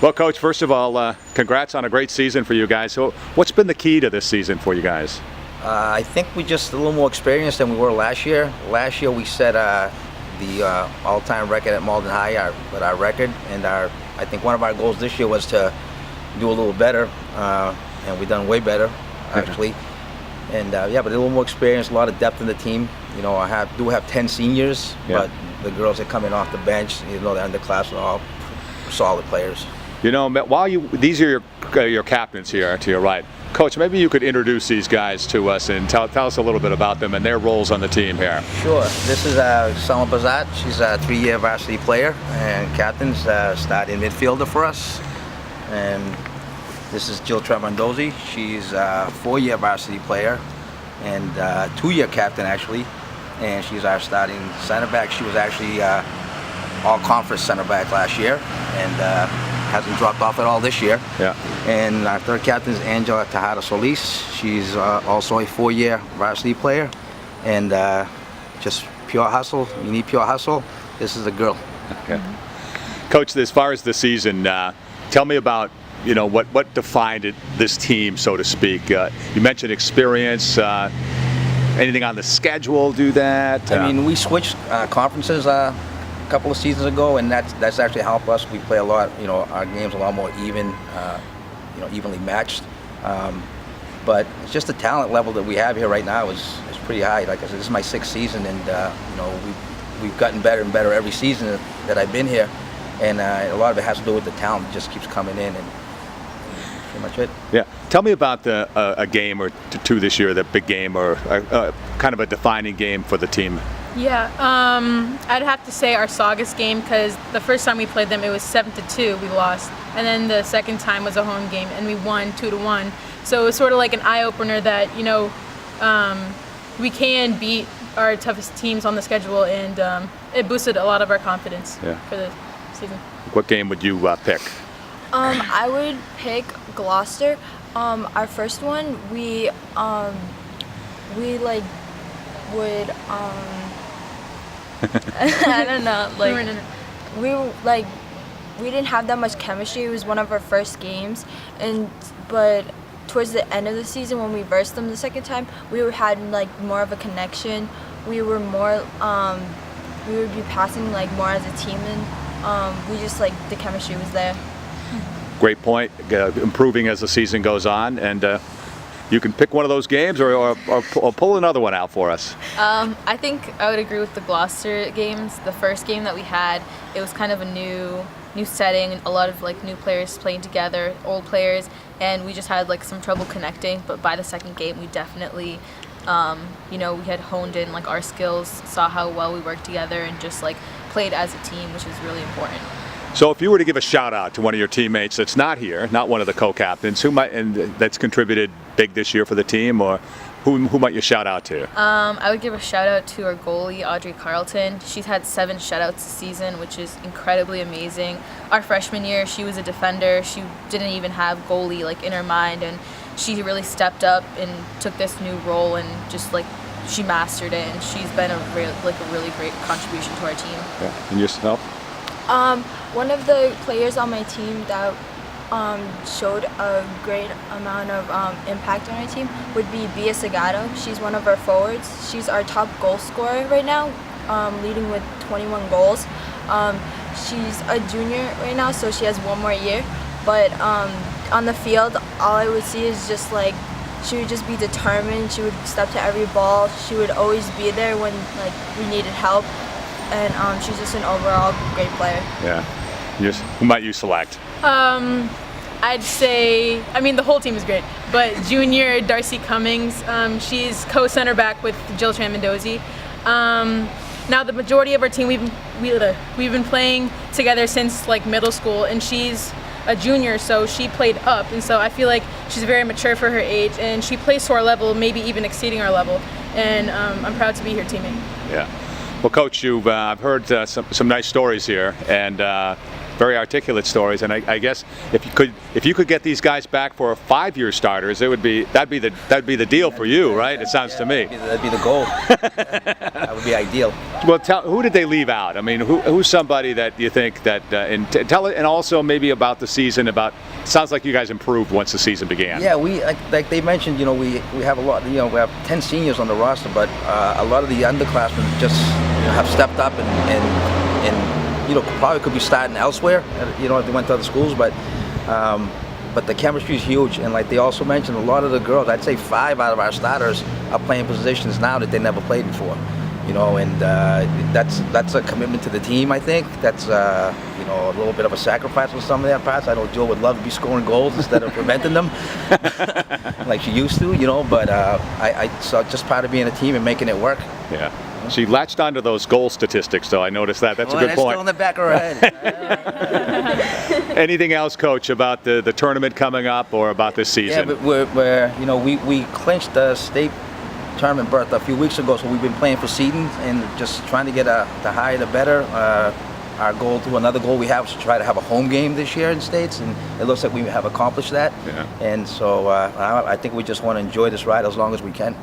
Well, Coach, first of all, congrats on a great season for you guys. So what's been the key to this season for you guys? I think we just a little more experienced than we were last year. Last year we set the all-time record at Malden High with our record, and I think one of our goals this year was to do a little better, and we've done way better, actually. And yeah, but a little more experience, a lot of depth in the team. You know, I do have 10 seniors, but the girls are coming off the bench. You know, they're underclassmen, are all solid players. You know, these are your captains here to your right. Coach, maybe you could introduce these guys to us and tell us a little bit about them and their roles on the team here. Sure. This is Selma Bazat. She's a 3-year varsity player and captain's starting midfielder for us. And this is Jill Tremondozzi. She's a 4-year varsity player and 2-year captain, actually. And she's our starting center back. She was actually all-conference center back last year, and hasn't dropped off at all this year. Yeah. And our third captain is Angela Tejada Solis. She's also a 4-year varsity player, and just pure hustle. You need pure hustle. This is a girl. Okay. Coach, as far as the season, tell me about what defined this team, so to speak. You mentioned experience. Anything on the schedule do that? I mean, we switched conferences a couple of seasons ago, and that's actually helped us. We play a lot. You know, our game's a lot more even. Evenly matched. But it's just the talent level that we have here right now is pretty high. Like I said, this is my 6th season, and we've gotten better and better every season that I've been here. And a lot of it has to do with the talent that just keeps coming in, and pretty much it. Yeah. Tell me about a game or two this year, that big game, or kind of a defining game for the team. Yeah, I'd have to say our Saugus game, because the first time we played them it was 7-2, we lost, and then the second time was a home game and we won 2-1. So it was sort of like an eye-opener that we can beat our toughest teams on the schedule, and it boosted a lot of our confidence for the season. What game would you pick? I would pick Gloucester. Our first one, we like would I don't know, we didn't have that much chemistry. It was one of our first games, but towards the end of the season when we versed them the second time, we had like more of a connection. We were more we would be passing like more as a team, and we just like the chemistry was there. Great point. Improving as the season goes on, and you can pick one of those games or pull another one out for us. I think I would agree with the Gloucester games. The first game that we had, it was kind of a new setting, a lot of like new players playing together, old players, and we just had like some trouble connecting. But by the second game, we definitely, we had honed in like our skills, saw how well we worked together, and just like played as a team, which is really important. So if you were to give a shout out to one of your teammates that's not here, not one of the co-captains, that's contributed big this year for the team, or who might you shout out to? I would give a shout out to our goalie, Audrey Carlton. She's had 7 shutouts this season, which is incredibly amazing. Our freshman year, she was a defender. She didn't even have goalie like in her mind, and she really stepped up and took this new role, and just like she mastered it, and she's been a really great contribution to our team. Yeah. And yourself? One of the players on my team that showed a great amount of impact on our team would be Bia Sagado. She's one of our forwards. She's our top goal scorer right now, leading with 21 goals. She's a junior right now, so she has 1 more year. But on the field, all I would see is just like she would just be determined. She would step to every ball. She would always be there when like we needed help. And she's just an overall great player. Yeah. Who might you select? I'd say, the whole team is great, but junior Darcy Cummings, she's co-center back with Jill Tremondozzi. Now the majority of our team, we've been playing together since like middle school, and she's a junior, so she played up, and so I feel like she's very mature for her age, and she plays to our level, maybe even exceeding our level, and I'm proud to be her teammate. Yeah. Well, Coach, I've heard some nice stories here, and very articulate stories. And I guess if you could get these guys back for 5-year starters, that'd be the deal for you, right? It sounds to me. That'd be the goal. That would be ideal. Well, who did they leave out? I mean, who's somebody that you think that and also maybe about the season. It sounds like you guys improved once the season began. Yeah, we like they mentioned. We have a lot. We have 10 seniors on the roster, but a lot of the underclassmen just have stepped up and probably could be starting elsewhere. If they went to other schools, but the chemistry is huge. And like they also mentioned, a lot of the girls, I'd say 5 out of our starters are playing positions now that they never played before. And that's a commitment to the team. I think that's a little bit of a sacrifice on some of their parts. I know Jill would love to be scoring goals instead of preventing them, like she used to. But I saw just part of being a team and making it work. Yeah. She latched onto those goal statistics, though. I noticed that. That's a good point. Still in the back of her head. Anything else, Coach, about the tournament coming up or about this season? Yeah, but we clinched the state tournament berth a few weeks ago, so we've been playing for seeding and just trying to get the higher the better. Another goal we have is to try to have a home game this year in states, and it looks like we have accomplished that. Yeah. And so I think we just want to enjoy this ride as long as we can.